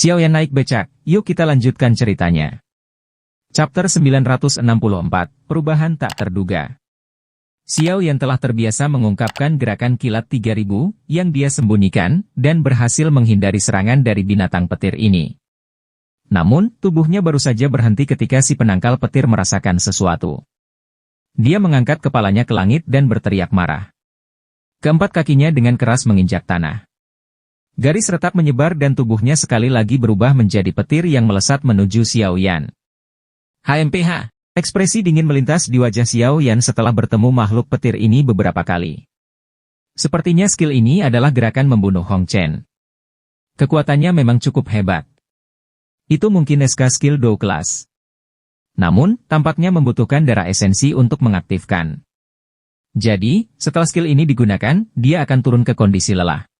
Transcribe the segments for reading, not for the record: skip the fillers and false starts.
Xiaoyan naik becak, yuk kita lanjutkan ceritanya. Chapter 964, Perubahan tak terduga. Xiaoyan telah terbiasa mengungkapkan gerakan kilat 3000 yang dia sembunyikan dan berhasil menghindari serangan dari binatang petir ini. Namun, tubuhnya baru saja berhenti ketika si penangkal petir merasakan sesuatu. Dia mengangkat kepalanya ke langit dan berteriak marah. Keempat kakinya dengan keras menginjak tanah. Garis retak menyebar dan tubuhnya sekali lagi berubah menjadi petir yang melesat menuju Xiaoyan. HMPH, ekspresi dingin melintas di wajah Xiaoyan setelah bertemu makhluk petir ini beberapa kali. Sepertinya skill ini adalah gerakan membunuh Hong Chen. Kekuatannya memang cukup hebat. Itu mungkin SK skill Dou kelas. Namun, tampaknya membutuhkan darah esensi untuk mengaktifkan. Jadi, setelah skill ini digunakan, dia akan turun ke kondisi lelah.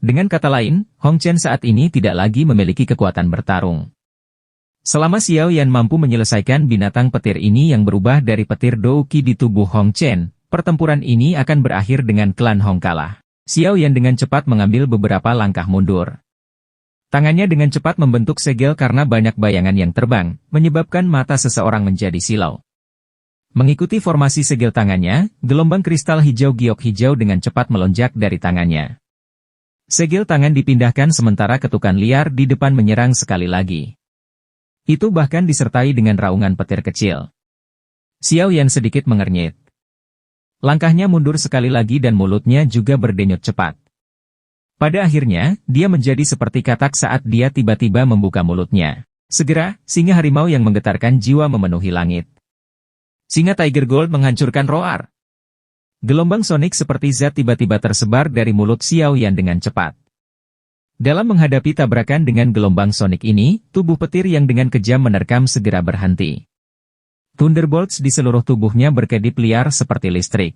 Dengan kata lain, Hong Chen saat ini tidak lagi memiliki kekuatan bertarung. Selama Xiaoyan mampu menyelesaikan binatang petir ini yang berubah dari petir Dou Qi di tubuh Hong Chen, pertempuran ini akan berakhir dengan klan Hong kalah. Xiaoyan dengan cepat mengambil beberapa langkah mundur. Tangannya dengan cepat membentuk segel karena banyak bayangan yang terbang, menyebabkan mata seseorang menjadi silau. Mengikuti formasi segel tangannya, gelombang kristal hijau giok hijau dengan cepat melonjak dari tangannya. Segel tangan dipindahkan sementara ketukan liar di depan menyerang sekali lagi. Itu bahkan disertai dengan raungan petir kecil. Xiaoyan sedikit mengernyit. Langkahnya mundur sekali lagi dan mulutnya juga berdenyut cepat. Pada akhirnya, dia menjadi seperti katak saat dia tiba-tiba membuka mulutnya. Segera, singa harimau yang menggetarkan jiwa memenuhi langit. Singa Tiger Gold menghancurkan roar. Gelombang sonik seperti zat tiba-tiba tersebar dari mulut Xiaoyan dengan cepat. Dalam menghadapi tabrakan dengan gelombang sonik ini, tubuh petir yang dengan kejam menerkam segera berhenti. Thunderbolts di seluruh tubuhnya berkedip liar seperti listrik.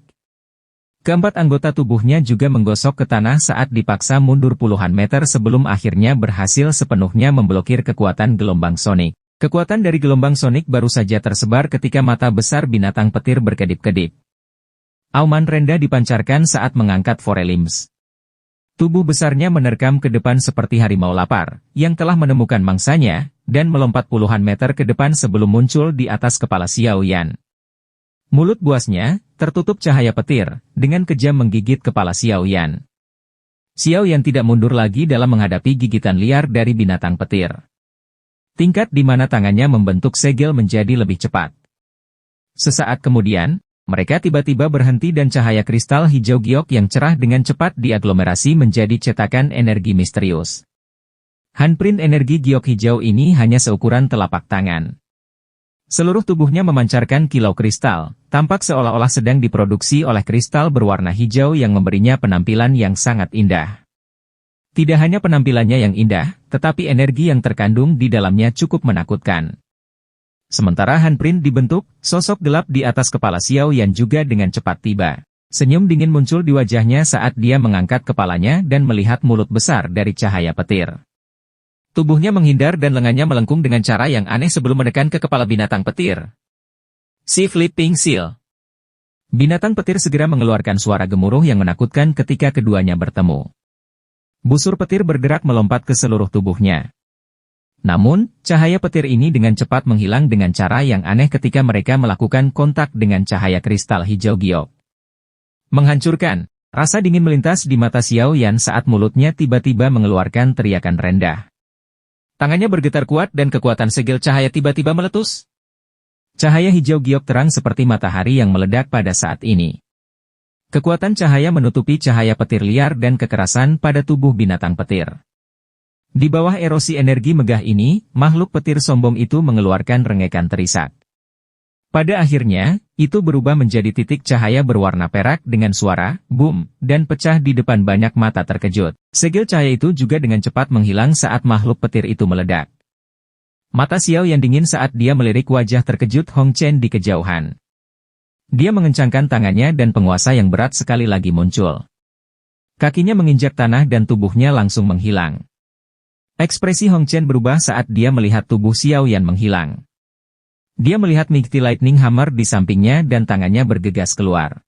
Keempat anggota tubuhnya juga menggosok ke tanah saat dipaksa mundur puluhan meter sebelum akhirnya berhasil sepenuhnya memblokir kekuatan gelombang sonik. Kekuatan dari gelombang sonik baru saja tersebar ketika mata besar binatang petir berkedip-kedip. Auman rendah dipancarkan saat mengangkat forelimbs. Tubuh besarnya menerkam ke depan seperti harimau lapar, yang telah menemukan mangsanya, dan melompat puluhan meter ke depan sebelum muncul di atas kepala Xiaoyan. Mulut buasnya, tertutup cahaya petir, dengan kejam menggigit kepala Xiaoyan. Xiaoyan tidak mundur lagi dalam menghadapi gigitan liar dari binatang petir. Tingkat di mana tangannya membentuk segel menjadi lebih cepat. Sesaat kemudian, mereka tiba-tiba berhenti dan cahaya kristal hijau giok yang cerah dengan cepat diaglomerasi menjadi cetakan energi misterius. Handprint energi giok hijau ini hanya seukuran telapak tangan. Seluruh tubuhnya memancarkan kilau kristal, tampak seolah-olah sedang diproduksi oleh kristal berwarna hijau yang memberinya penampilan yang sangat indah. Tidak hanya penampilannya yang indah, tetapi energi yang terkandung di dalamnya cukup menakutkan. Sementara handprint dibentuk, sosok gelap di atas kepala Xiaoyan juga dengan cepat tiba. Senyum dingin muncul di wajahnya saat dia mengangkat kepalanya dan melihat mulut besar dari cahaya petir. Tubuhnya menghindar dan lengannya melengkung dengan cara yang aneh sebelum menekan ke kepala binatang petir. Si Flipping Seal. Binatang petir segera mengeluarkan suara gemuruh yang menakutkan ketika keduanya bertemu. Busur petir bergerak melompat ke seluruh tubuhnya. Namun, cahaya petir ini dengan cepat menghilang dengan cara yang aneh ketika mereka melakukan kontak dengan cahaya kristal hijau giok. Menghancurkan, rasa dingin melintas di mata Xiaoyan saat mulutnya tiba-tiba mengeluarkan teriakan rendah. Tangannya bergetar kuat dan kekuatan segel cahaya tiba-tiba meletus. Cahaya hijau giok terang seperti matahari yang meledak pada saat ini. Kekuatan cahaya menutupi cahaya petir liar dan kekerasan pada tubuh binatang petir. Di bawah erosi energi megah ini, makhluk petir sombong itu mengeluarkan rengekan terisak. Pada akhirnya, itu berubah menjadi titik cahaya berwarna perak dengan suara, boom, dan pecah di depan banyak mata terkejut. Segel cahaya itu juga dengan cepat menghilang saat makhluk petir itu meledak. Mata Xiaoyan dingin saat dia melirik wajah terkejut Hong Chen di kejauhan. Dia mengencangkan tangannya dan penguasa yang berat sekali lagi muncul. Kakinya menginjak tanah dan tubuhnya langsung menghilang. Ekspresi Hong Chen berubah saat dia melihat tubuh Xiaoyan menghilang. Dia melihat Mighty Lightning Hammer di sampingnya dan tangannya bergegas keluar.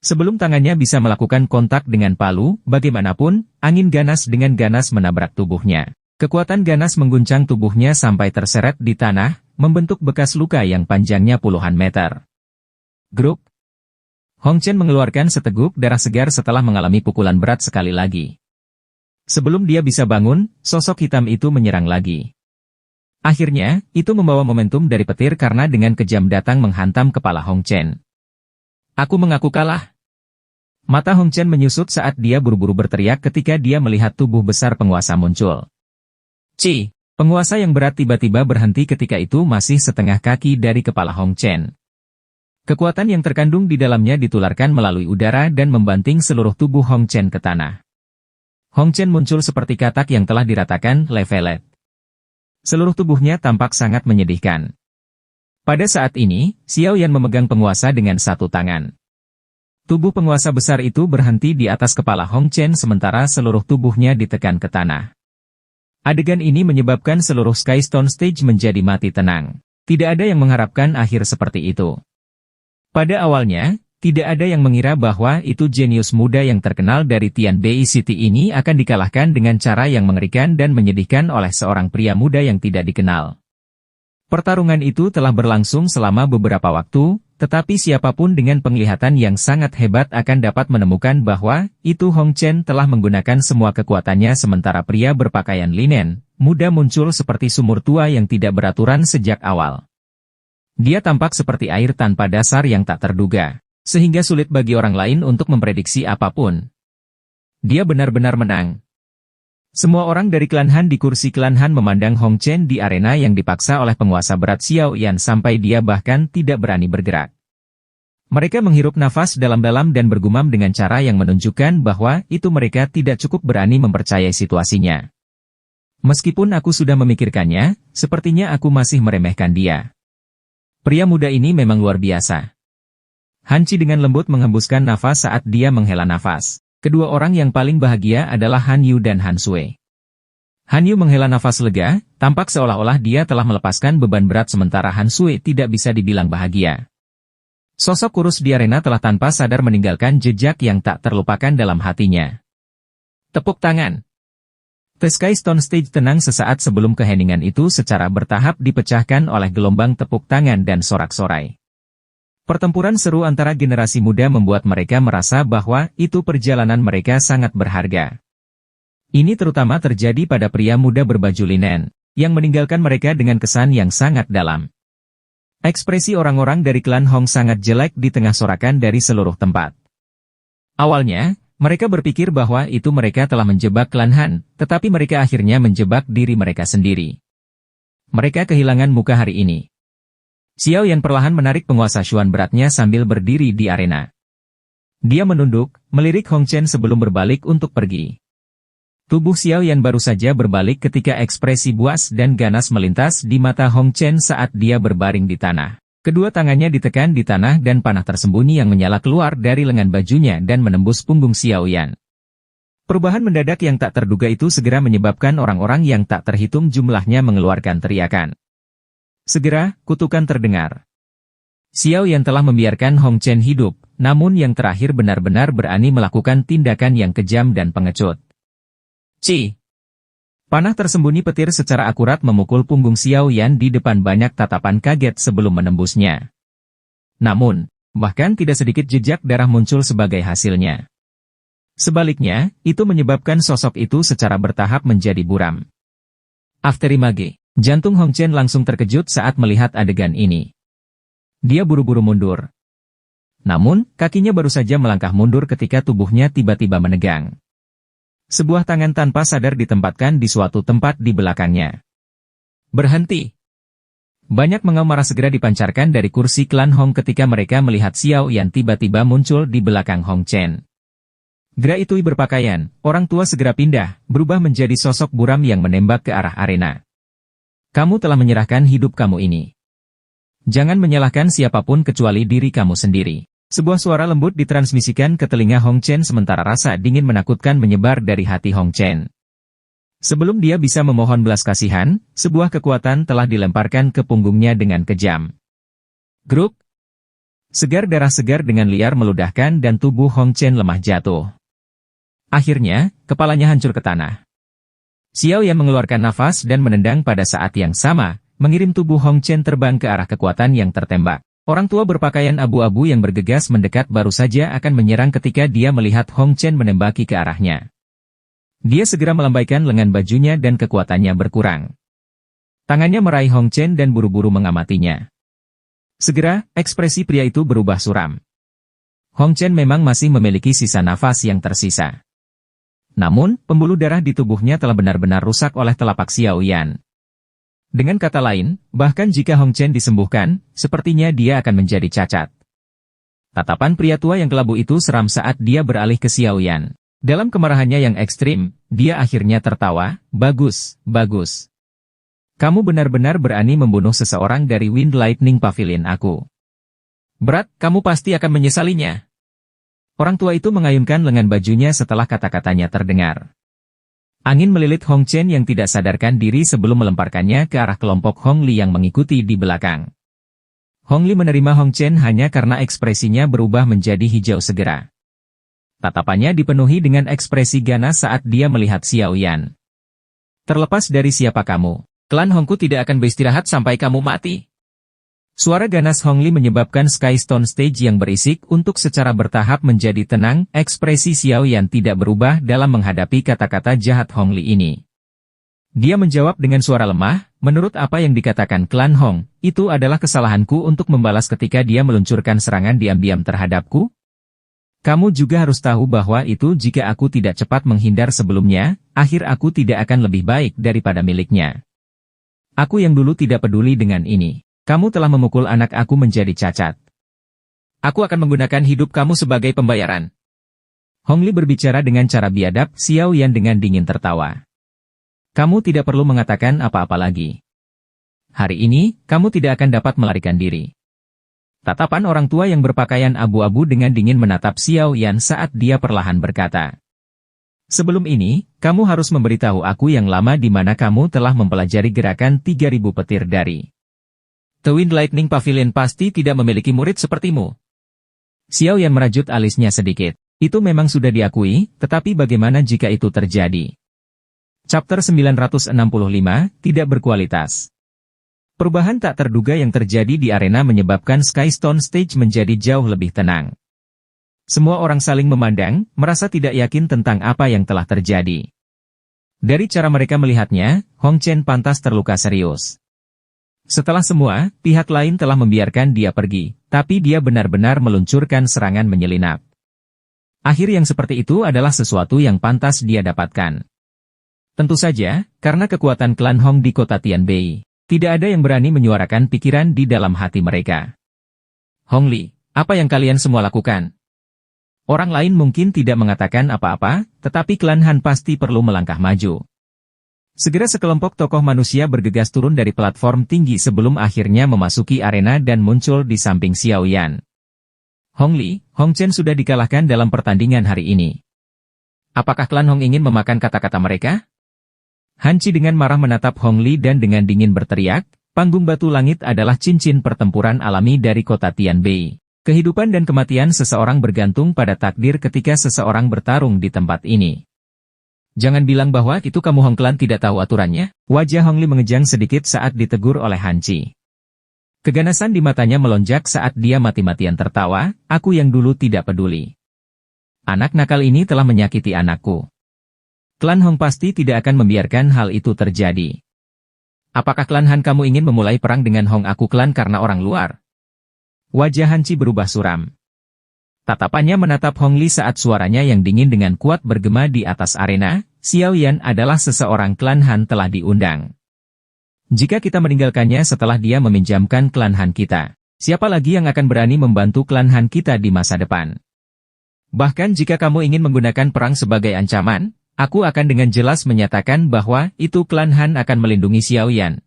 Sebelum tangannya bisa melakukan kontak dengan palu, bagaimanapun, angin ganas dengan ganas menabrak tubuhnya. Kekuatan ganas mengguncang tubuhnya sampai terseret di tanah, membentuk bekas luka yang panjangnya puluhan meter. Grup. Hong Chen mengeluarkan seteguk darah segar setelah mengalami pukulan berat sekali lagi. Sebelum dia bisa bangun, sosok hitam itu menyerang lagi. Akhirnya, itu membawa momentum dari petir karena dengan kejam datang menghantam kepala Hong Chen. Aku mengaku kalah. Mata Hong Chen menyusut saat dia buru-buru berteriak ketika dia melihat tubuh besar penguasa muncul. Penguasa yang berat tiba-tiba berhenti ketika itu masih setengah kaki dari kepala Hong Chen. Kekuatan yang terkandung di dalamnya ditularkan melalui udara dan membanting seluruh tubuh Hong Chen ke tanah. Hong Chen muncul seperti katak yang telah diratakan levelet. Seluruh tubuhnya tampak sangat menyedihkan. Pada saat ini, Xiao Yan memegang penguasa dengan satu tangan. Tubuh penguasa besar itu berhenti di atas kepala Hong Chen sementara seluruh tubuhnya ditekan ke tanah. Adegan ini menyebabkan seluruh Skystone Stage menjadi mati tenang. Tidak ada yang mengharapkan akhir seperti itu. Pada awalnya, tidak ada yang mengira bahwa itu jenius muda yang terkenal dari Tianbei City ini akan dikalahkan dengan cara yang mengerikan dan menyedihkan oleh seorang pria muda yang tidak dikenal. Pertarungan itu telah berlangsung selama beberapa waktu, tetapi siapapun dengan penglihatan yang sangat hebat akan dapat menemukan bahwa itu Hong Chen telah menggunakan semua kekuatannya sementara pria berpakaian linen, muda muncul seperti sumur tua yang tidak beraturan sejak awal. Dia tampak seperti air tanpa dasar yang tak terduga, sehingga sulit bagi orang lain untuk memprediksi apapun. Dia benar-benar menang. Semua orang dari klan Han di kursi klan Han memandang Hong Chen di arena yang dipaksa oleh penguasa berat Xiao Yan sampai dia bahkan tidak berani bergerak. Mereka menghirup nafas dalam-dalam dan bergumam dengan cara yang menunjukkan bahwa itu mereka tidak cukup berani mempercayai situasinya. Meskipun aku sudah memikirkannya, sepertinya aku masih meremehkan dia. Pria muda ini memang luar biasa. Han Qi dengan lembut menghembuskan nafas saat dia menghela nafas. Kedua orang yang paling bahagia adalah Han Yu dan Han Sui. Han Yu menghela nafas lega, tampak seolah-olah dia telah melepaskan beban berat sementara Han Sui tidak bisa dibilang bahagia. Sosok kurus di arena telah tanpa sadar meninggalkan jejak yang tak terlupakan dalam hatinya. Tepuk tangan. The Skystone Stage tenang sesaat sebelum keheningan itu secara bertahap dipecahkan oleh gelombang tepuk tangan dan sorak-sorai. Pertempuran seru antara generasi muda membuat mereka merasa bahwa itu perjalanan mereka sangat berharga. Ini terutama terjadi pada pria muda berbaju linen, yang meninggalkan mereka dengan kesan yang sangat dalam. Ekspresi orang-orang dari klan Hong sangat jelek di tengah sorakan dari seluruh tempat. Awalnya, mereka berpikir bahwa itu mereka telah menjebak klan Han, tetapi mereka akhirnya menjebak diri mereka sendiri. Mereka kehilangan muka hari ini. Xiao Yan perlahan menarik penguasa Xuan beratnya sambil berdiri di arena. Dia menunduk, melirik Hong Chen sebelum berbalik untuk pergi. Tubuh Xiao Yan baru saja berbalik ketika ekspresi buas dan ganas melintas di mata Hong Chen saat dia berbaring di tanah. Kedua tangannya ditekan di tanah dan panah tersembunyi yang menyala keluar dari lengan bajunya dan menembus punggung Xiao Yan. Perubahan mendadak yang tak terduga itu segera menyebabkan orang-orang yang tak terhitung jumlahnya mengeluarkan teriakan. Segera, kutukan terdengar. Xiao Yan telah membiarkan Hong Chen hidup, namun yang terakhir benar-benar berani melakukan tindakan yang kejam dan pengecut. Panah tersembunyi petir secara akurat memukul punggung Xiao Yan di depan banyak tatapan kaget sebelum menembusnya. Namun, bahkan tidak sedikit jejak darah muncul sebagai hasilnya. Sebaliknya, itu menyebabkan sosok itu secara bertahap menjadi buram. Afterimage, jantung Hong Chen langsung terkejut saat melihat adegan ini. Dia buru-buru mundur. Namun, kakinya baru saja melangkah mundur ketika tubuhnya tiba-tiba menegang. Sebuah tangan tanpa sadar ditempatkan di suatu tempat di belakangnya. Berhenti! Banyak mengaum marah segera dipancarkan dari kursi klan Hong ketika mereka melihat Xiao Yan tiba-tiba muncul di belakang Hong Chen. Gerak itu berpakaian, orang tua segera pindah, berubah menjadi sosok buram yang menembak ke arah arena. Kamu telah menyerahkan hidup kamu ini. Jangan menyalahkan siapapun kecuali diri kamu sendiri. Sebuah suara lembut ditransmisikan ke telinga Hong Chen sementara rasa dingin menakutkan menyebar dari hati Hong Chen. Sebelum dia bisa memohon belas kasihan, sebuah kekuatan telah dilemparkan ke punggungnya dengan kejam. Grup! Segar darah segar dengan liar meludahkan dan tubuh Hong Chen lemah jatuh. Akhirnya, kepalanya hancur ke tanah. Xiao Yan mengeluarkan nafas dan menendang pada saat yang sama, mengirim tubuh Hong Chen terbang ke arah kekuatan yang tertembak. Orang tua berpakaian abu-abu yang bergegas mendekat baru saja akan menyerang ketika dia melihat Hong Chen menembaki ke arahnya. Dia segera melambaikan lengan bajunya dan kekuatannya berkurang. Tangannya meraih Hong Chen dan buru-buru mengamatinya. Segera, ekspresi pria itu berubah suram. Hong Chen memang masih memiliki sisa nafas yang tersisa. Namun, pembuluh darah di tubuhnya telah benar-benar rusak oleh telapak Xiao Yan. Dengan kata lain, bahkan jika Hong Chen disembuhkan, sepertinya dia akan menjadi cacat. Tatapan pria tua yang kelabu itu seram saat dia beralih ke Xiao Yan. Dalam kemarahannya yang ekstrim, dia akhirnya tertawa, bagus, bagus. Kamu benar-benar berani membunuh seseorang dari Wind Lightning Pavilion aku. Berat, kamu pasti akan menyesalinya. Orang tua itu mengayunkan lengan bajunya setelah kata-katanya terdengar. Angin melilit Hong Chen yang tidak sadarkan diri sebelum melemparkannya ke arah kelompok Hong Li yang mengikuti di belakang. Hong Li menerima Hong Chen hanya karena ekspresinya berubah menjadi hijau segera. Tatapannya dipenuhi dengan ekspresi ganas saat dia melihat Xiao Yan. Terlepas dari siapa kamu, klan Hongku tidak akan beristirahat sampai kamu mati. Suara ganas Hong Li menyebabkan Sky Stone Stage yang berisik untuk secara bertahap menjadi tenang, ekspresi Xiao Yan tidak berubah dalam menghadapi kata-kata jahat Hong Li ini. Dia menjawab dengan suara lemah, menurut apa yang dikatakan klan Hong, itu adalah kesalahanku untuk membalas ketika dia meluncurkan serangan diam-diam terhadapku? Kamu juga harus tahu bahwa itu jika aku tidak cepat menghindar sebelumnya, akhir aku tidak akan lebih baik daripada miliknya. Aku yang dulu tidak peduli dengan ini. Kamu telah memukul anak aku menjadi cacat. Aku akan menggunakan hidup kamu sebagai pembayaran. Hong Li berbicara dengan cara biadab, Xiao Yan dengan dingin tertawa. Kamu tidak perlu mengatakan apa-apa lagi. Hari ini, kamu tidak akan dapat melarikan diri. Tatapan orang tua yang berpakaian abu-abu dengan dingin menatap Xiao Yan saat dia perlahan berkata. Sebelum ini, kamu harus memberitahu aku yang lama di mana kamu telah mempelajari gerakan 3000 petir dari The Wind Lightning Pavilion pasti tidak memiliki murid sepertimu. Xiao Yan merajut alisnya sedikit. Itu memang sudah diakui, tetapi bagaimana jika itu terjadi? Chapter 965, Tidak Berkualitas. Perubahan tak terduga yang terjadi di arena menyebabkan Sky Stone Stage menjadi jauh lebih tenang. Semua orang saling memandang, merasa tidak yakin tentang apa yang telah terjadi. Dari cara mereka melihatnya, Hong Chen pantas terluka serius. Setelah semua, pihak lain telah membiarkan dia pergi, tapi dia benar-benar meluncurkan serangan menyelinap. Akhir yang seperti itu adalah sesuatu yang pantas dia dapatkan. Tentu saja, karena kekuatan klan Hong di kota Tianbei, tidak ada yang berani menyuarakan pikiran di dalam hati mereka. Hong Li, apa yang kalian semua lakukan? Orang lain mungkin tidak mengatakan apa-apa, tetapi klan Han pasti perlu melangkah maju. Segera sekelompok tokoh manusia bergegas turun dari platform tinggi sebelum akhirnya memasuki arena dan muncul di samping Xiao Yan. Hong Li, Hong Chen sudah dikalahkan dalam pertandingan hari ini. Apakah klan Hong ingin memakan kata-kata mereka? Han Chi dengan marah menatap Hong Li dan dengan dingin berteriak, panggung batu langit adalah cincin pertempuran alami dari kota Tianbei. Kehidupan dan kematian seseorang bergantung pada takdir ketika seseorang bertarung di tempat ini. Jangan bilang bahwa itu kamu Hong Klan tidak tahu aturannya. Wajah Hong Li mengejang sedikit saat ditegur oleh Han Chi. Keganasan di matanya melonjak saat dia mati-matian tertawa, aku yang dulu tidak peduli. Anak nakal ini telah menyakiti anakku. Klan Hong pasti tidak akan membiarkan hal itu terjadi. Apakah klan Han kamu ingin memulai perang dengan Hong aku klan karena orang luar? Wajah Han Chi berubah suram. Tatapannya menatap Hong Li saat suaranya yang dingin dengan kuat bergema di atas arena, Xiao Yan adalah seseorang klan Han telah diundang. Jika kita meninggalkannya setelah dia meminjamkan klan Han kita, siapa lagi yang akan berani membantu klan Han kita di masa depan? Bahkan jika kamu ingin menggunakan perang sebagai ancaman, aku akan dengan jelas menyatakan bahwa itu klan Han akan melindungi Xiao Yan.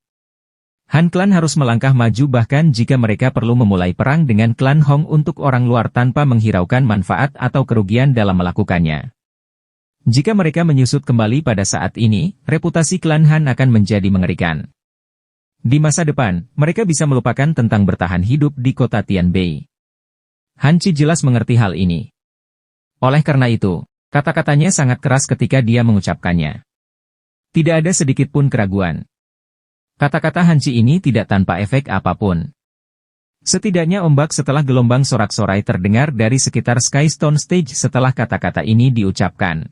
Han klan harus melangkah maju bahkan jika mereka perlu memulai perang dengan klan Hong untuk orang luar tanpa menghiraukan manfaat atau kerugian dalam melakukannya. Jika mereka menyusut kembali pada saat ini, reputasi klan Han akan menjadi mengerikan. Di masa depan, mereka bisa melupakan tentang bertahan hidup di kota Tianbei. Han Chi jelas mengerti hal ini. Oleh karena itu, kata-katanya sangat keras ketika dia mengucapkannya. Tidak ada sedikit pun keraguan. Kata-kata Hanci ini tidak tanpa efek apapun. Setidaknya ombak setelah gelombang sorak-sorai terdengar dari sekitar Skystone Stage setelah kata-kata ini diucapkan.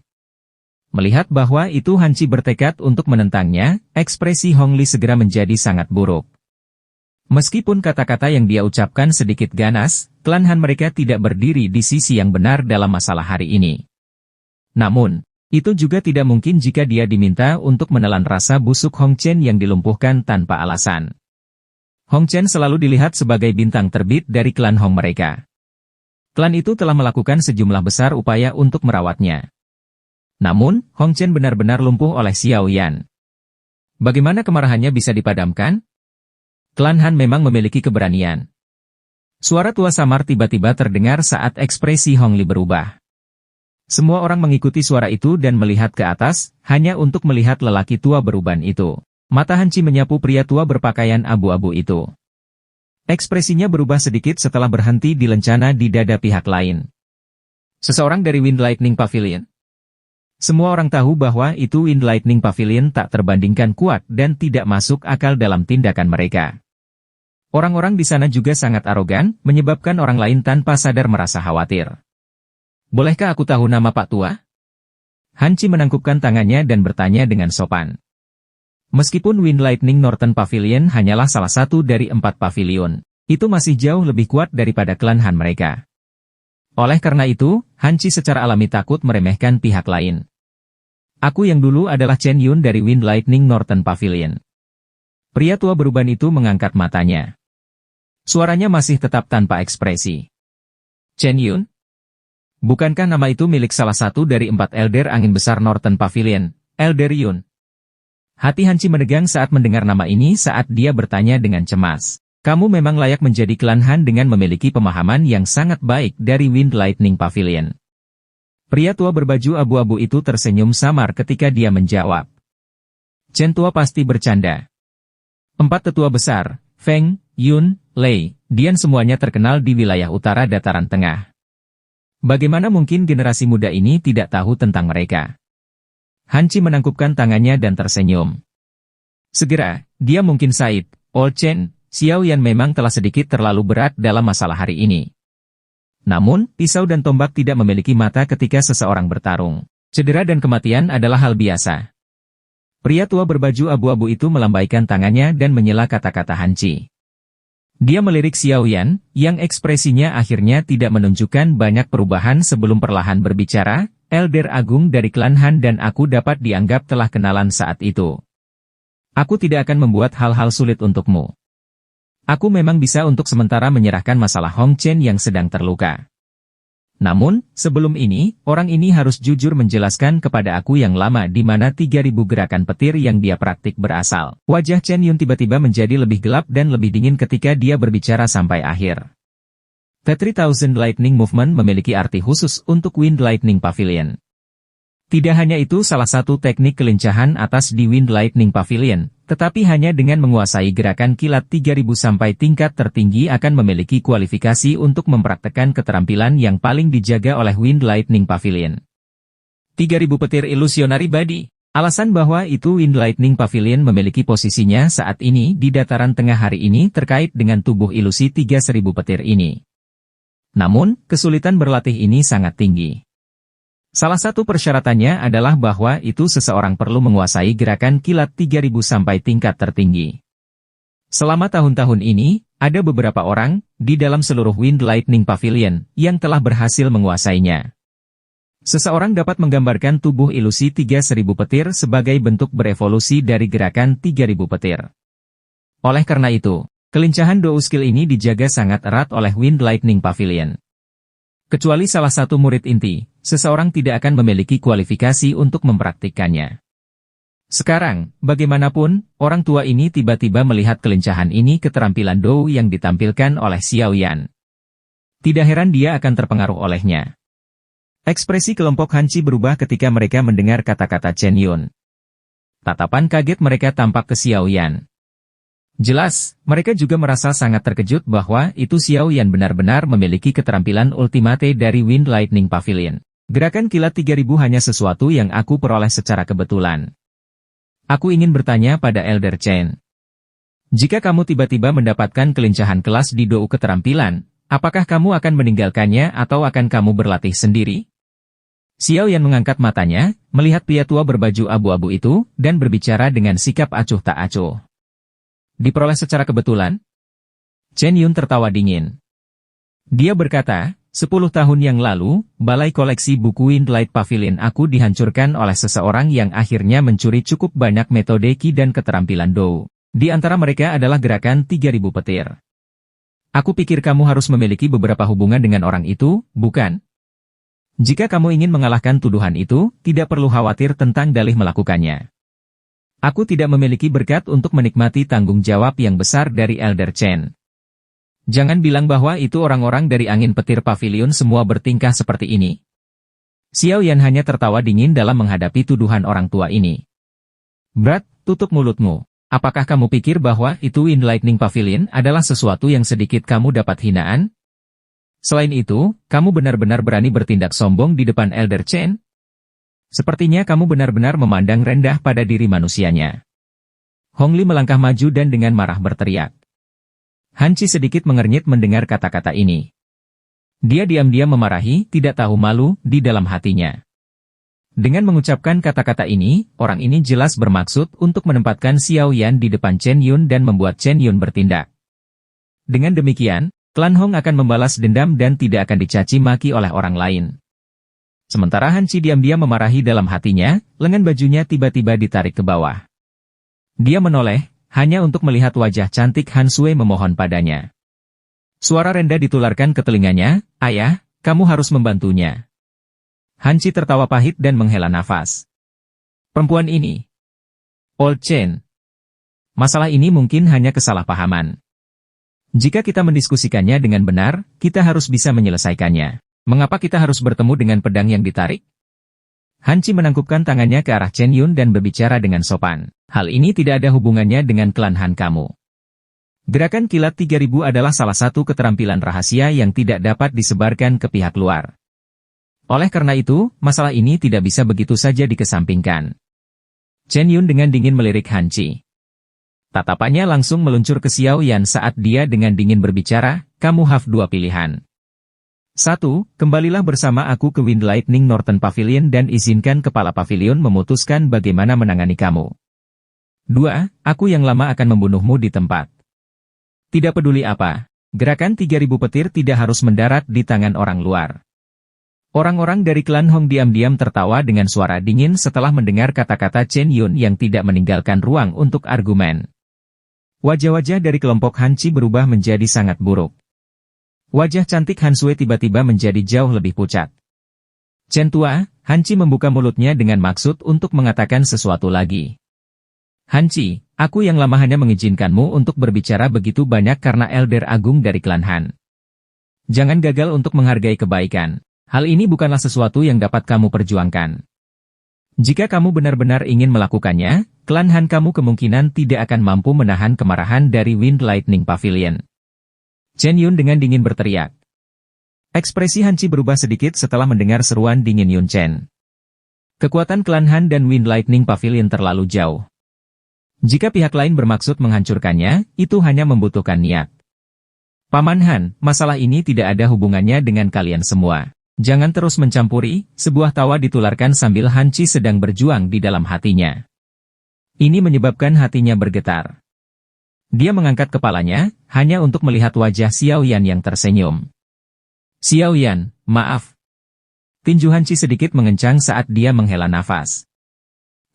Melihat bahwa itu Hanci bertekad untuk menentangnya, ekspresi Hong Li segera menjadi sangat buruk. Meskipun kata-kata yang dia ucapkan sedikit ganas, klan Han mereka tidak berdiri di sisi yang benar dalam masalah hari ini. Namun, itu juga tidak mungkin jika dia diminta untuk menelan rasa busuk Hong Chen yang dilumpuhkan tanpa alasan. Hong Chen selalu dilihat sebagai bintang terbit dari klan Hong mereka. Klan itu telah melakukan sejumlah besar upaya untuk merawatnya. Namun, Hong Chen benar-benar lumpuh oleh Xiao Yan. Bagaimana kemarahannya bisa dipadamkan? Klan Han memang memiliki keberanian. Suara tua samar tiba-tiba terdengar saat ekspresi Hong Li berubah. Semua orang mengikuti suara itu dan melihat ke atas, hanya untuk melihat lelaki tua beruban itu. Mata Hanci menyapu pria tua berpakaian abu-abu itu. Ekspresinya berubah sedikit setelah berhenti di lencana di dada pihak lain. Seseorang dari Wind Lightning Pavilion? Semua orang tahu bahwa itu Wind Lightning Pavilion tak terbandingkan kuat dan tidak masuk akal dalam tindakan mereka. Orang-orang di sana juga sangat arogan, menyebabkan orang lain tanpa sadar merasa khawatir. Bolehkah aku tahu nama Pak Tua? Hanci menangkupkan tangannya dan bertanya dengan sopan. Meskipun Wind Lightning Northern Pavilion hanyalah salah satu dari 4 pavilion, itu masih jauh lebih kuat daripada klan Han mereka. Oleh karena itu, Hanci secara alami takut meremehkan pihak lain. Aku yang dulu adalah Chen Yun dari Wind Lightning Northern Pavilion. Pria tua beruban itu mengangkat matanya. Suaranya masih tetap tanpa ekspresi. Chen Yun? Bukankah nama itu milik salah satu dari 4 Elder Angin Besar Northern Pavilion, Elder Yun? Hati Hanci menegang saat mendengar nama ini saat dia bertanya dengan cemas. Kamu memang layak menjadi klan Han dengan memiliki pemahaman yang sangat baik dari Wind Lightning Pavilion. Pria tua berbaju abu-abu itu tersenyum samar ketika dia menjawab. Chen tua pasti bercanda. 4 tetua besar, Feng, Yun, Lei, Dian semuanya terkenal di wilayah utara dataran tengah. Bagaimana mungkin generasi muda ini tidak tahu tentang mereka? Hanci menangkupkan tangannya dan tersenyum. Segera, dia mungkin Said, Old Chen, Xiao Yan memang telah sedikit terlalu berat dalam masalah hari ini. Namun, pisau dan tombak tidak memiliki mata ketika seseorang bertarung. Cedera dan kematian adalah hal biasa. Pria tua berbaju abu-abu itu melambaikan tangannya dan menyela kata-kata Hanci. Dia melirik Xiao Yan, yang ekspresinya akhirnya tidak menunjukkan banyak perubahan sebelum perlahan berbicara, Elder Agung dari klan Han dan aku dapat dianggap telah kenalan saat itu. Aku tidak akan membuat hal-hal sulit untukmu. Aku memang bisa untuk sementara menyerahkan masalah Hong Chen yang sedang terluka. Namun, sebelum ini, orang ini harus jujur menjelaskan kepada aku yang lama di mana 3.000 gerakan petir yang dia praktik berasal. Wajah Chen Yun tiba-tiba menjadi lebih gelap dan lebih dingin ketika dia berbicara sampai akhir. The 3000 Lightning Movement memiliki arti khusus untuk Wind Lightning Pavilion. Tidak hanya itu salah satu teknik kelincahan atas di Wind Lightning Pavilion, tetapi hanya dengan menguasai gerakan kilat 3000 sampai tingkat tertinggi akan memiliki kualifikasi untuk mempraktekkan keterampilan yang paling dijaga oleh Wind Lightning Pavilion. 3000 petir ilusionari body. Alasan bahwa itu Wind Lightning Pavilion memiliki posisinya saat ini di dataran tengah hari ini terkait dengan tubuh ilusi 3000 petir ini. Namun, kesulitan berlatih ini sangat tinggi. Salah satu persyaratannya adalah bahwa itu seseorang perlu menguasai gerakan kilat 3000 sampai tingkat tertinggi. Selama tahun-tahun ini, ada beberapa orang, di dalam seluruh Wind Lightning Pavilion, yang telah berhasil menguasainya. Seseorang dapat menggambarkan tubuh ilusi 3000 petir sebagai bentuk berevolusi dari gerakan 3000 petir. Oleh karena itu, kelincahan Dou skill ini dijaga sangat erat oleh Wind Lightning Pavilion. Kecuali salah satu murid inti, seseorang tidak akan memiliki kualifikasi untuk mempraktikkannya. Sekarang, bagaimanapun, orang tua ini tiba-tiba melihat kelincahan ini keterampilan Dou yang ditampilkan oleh Xiao Yan. Tidak heran dia akan terpengaruh olehnya. Ekspresi kelompok Hanci berubah ketika mereka mendengar kata-kata Chen Yun. Tatapan kaget mereka tampak ke Xiao Yan. Jelas, mereka juga merasa sangat terkejut bahwa itu Xiao Yan benar-benar memiliki keterampilan ultimate dari Wind Lightning Pavilion. Gerakan kilat 3000 hanya sesuatu yang aku peroleh secara kebetulan. Aku ingin bertanya pada Elder Chen. Jika kamu tiba-tiba mendapatkan kelincahan kelas di Dou keterampilan, apakah kamu akan meninggalkannya atau akan kamu berlatih sendiri? Xiao Yan mengangkat matanya, melihat pria tua berbaju abu-abu itu, dan berbicara dengan sikap acuh tak acuh. Diperoleh secara kebetulan? Chen Yun tertawa dingin. Dia berkata, 10 tahun yang lalu, balai koleksi buku Windlight Pavilion aku dihancurkan oleh seseorang yang akhirnya mencuri cukup banyak metode Qi dan keterampilan Dou. Di antara mereka adalah gerakan 3000 petir. Aku pikir kamu harus memiliki beberapa hubungan dengan orang itu, bukan? Jika kamu ingin mengalahkan tuduhan itu, tidak perlu khawatir tentang dalih melakukannya. Aku tidak memiliki berkat untuk menikmati tanggung jawab yang besar dari Elder Chen. Jangan bilang bahwa itu orang-orang dari angin petir pavilion semua bertingkah seperti ini. Xiao Yan hanya tertawa dingin dalam menghadapi tuduhan orang tua ini. Brad, tutup mulutmu. Apakah kamu pikir bahwa itu Wind Lightning Pavilion adalah sesuatu yang sedikit kamu dapat hinaan? Selain itu, kamu benar-benar berani bertindak sombong di depan Elder Chen? Sepertinya kamu benar-benar memandang rendah pada diri manusianya. Hong Li melangkah maju dan dengan marah berteriak. Han Qi sedikit mengernyit mendengar kata-kata ini. Dia diam-diam memarahi, tidak tahu malu, di dalam hatinya. Dengan mengucapkan kata-kata ini, orang ini jelas bermaksud untuk menempatkan Xiao Yan di depan Chen Yun dan membuat Chen Yun bertindak. Dengan demikian, klan Hong akan membalas dendam dan tidak akan dicaci maki oleh orang lain. Sementara Han Qi diam-diam memarahi dalam hatinya, lengan bajunya tiba-tiba ditarik ke bawah. Dia menoleh, hanya untuk melihat wajah cantik Han Sui memohon padanya. Suara rendah ditularkan ke telinganya, "Ayah, kamu harus membantunya." Han Qi tertawa pahit dan menghela nafas. Perempuan ini. Old Chen. Masalah ini mungkin hanya kesalahpahaman. Jika kita mendiskusikannya dengan benar, kita harus bisa menyelesaikannya. Mengapa kita harus bertemu dengan pedang yang ditarik? Han Qi menangkupkan tangannya ke arah Chen Yun dan berbicara dengan sopan. Hal ini tidak ada hubungannya dengan klan Han kamu. Gerakan kilat 3000 adalah salah satu keterampilan rahasia yang tidak dapat disebarkan ke pihak luar. Oleh karena itu, masalah ini tidak bisa begitu saja dikesampingkan. Chen Yun dengan dingin melirik Han Qi. Tatapannya langsung meluncur ke Xiao Yan saat dia dengan dingin berbicara, kamu have dua pilihan. 1. Kembalilah bersama aku ke Wind Lightning Northern Pavilion dan izinkan kepala pavilion memutuskan bagaimana menangani kamu. 2. Aku yang lama akan membunuhmu di tempat. Tidak peduli apa, gerakan 3000 petir tidak harus mendarat di tangan orang luar. Orang-orang dari klan Hong diam-diam tertawa dengan suara dingin setelah mendengar kata-kata Chen Yun yang tidak meninggalkan ruang untuk argumen. Wajah-wajah dari kelompok Han Qi berubah menjadi sangat buruk. Wajah cantik Han Sui tiba-tiba menjadi jauh lebih pucat. Chen tua, Han Qi membuka mulutnya dengan maksud untuk mengatakan sesuatu lagi. Han Qi, aku yang lama hanya mengizinkanmu untuk berbicara begitu banyak karena Elder Agung dari klan Han. Jangan gagal untuk menghargai kebaikan. Hal ini bukanlah sesuatu yang dapat kamu perjuangkan. Jika kamu benar-benar ingin melakukannya, klan Han kamu kemungkinan tidak akan mampu menahan kemarahan dari Wind Lightning Pavilion. Chen Yun dengan dingin berteriak. Ekspresi Han Qi berubah sedikit setelah mendengar seruan dingin Yun Chen. Kekuatan klan Han dan Wind Lightning Pavilion terlalu jauh. Jika pihak lain bermaksud menghancurkannya, itu hanya membutuhkan niat. Paman Han, masalah ini tidak ada hubungannya dengan kalian semua. Jangan terus mencampuri, sebuah tawa ditularkan sambil Han Qi sedang berjuang di dalam hatinya. Ini menyebabkan hatinya bergetar. Dia mengangkat kepalanya, hanya untuk melihat wajah Xiao Yan yang tersenyum. Xiao Yan, maaf. Tinju Han Qi sedikit mengencang saat dia menghela nafas.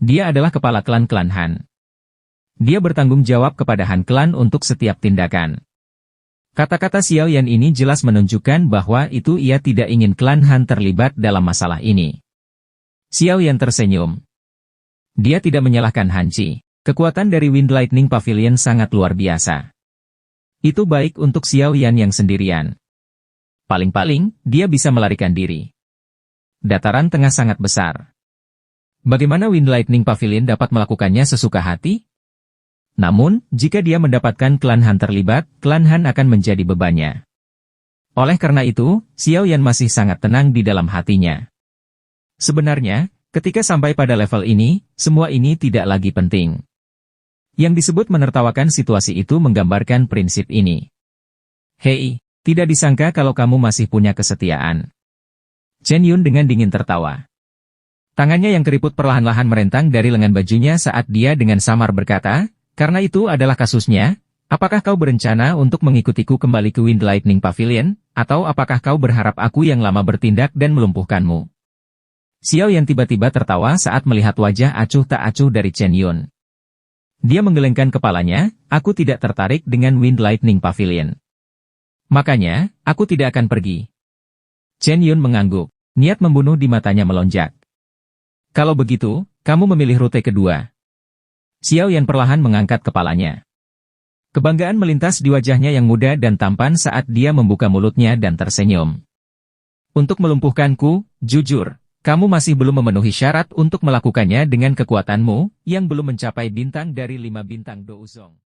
Dia adalah kepala klan Han. Dia bertanggung jawab kepada Han klan untuk setiap tindakan. Kata-kata Xiao Yan ini jelas menunjukkan bahwa itu ia tidak ingin klan Han terlibat dalam masalah ini. Xiao Yan tersenyum. Dia tidak menyalahkan Han Qi. Kekuatan dari Wind Lightning Pavilion sangat luar biasa. Itu baik untuk Xiao Yan yang sendirian. Paling-paling, dia bisa melarikan diri. Dataran tengah sangat besar. Bagaimana Wind Lightning Pavilion dapat melakukannya sesuka hati? Namun, jika dia mendapatkan klan Han terlibat, klan Han akan menjadi bebannya. Oleh karena itu, Xiao Yan masih sangat tenang di dalam hatinya. Sebenarnya, Ketika sampai pada level ini, semua ini tidak lagi penting. Yang disebut menertawakan situasi itu menggambarkan prinsip ini. Hei, tidak disangka kalau kamu masih punya kesetiaan. Chen Yun dengan dingin tertawa. Tangannya yang keriput perlahan-lahan merentang dari lengan bajunya saat dia dengan samar berkata, karena itu adalah kasusnya, apakah kau berencana untuk mengikutiku kembali ke Wind Lightning Pavilion, atau apakah kau berharap aku yang lama bertindak dan melumpuhkanmu? Xiao Yan tiba-tiba tertawa saat melihat wajah acuh tak acuh dari Chen Yun. Dia menggelengkan kepalanya, aku tidak tertarik dengan Wind Lightning Pavilion. Makanya, aku tidak akan pergi. Chen Yun mengangguk. Niat membunuh di matanya melonjak. Kalau begitu, kamu memilih rute kedua. Xiao Yan perlahan mengangkat kepalanya. Kebanggaan melintas di wajahnya yang muda dan tampan saat dia membuka mulutnya dan tersenyum. Untuk melumpuhkanku, jujur, kamu masih belum memenuhi syarat untuk melakukannya dengan kekuatanmu, yang belum mencapai bintang dari 5 bintang Douzong.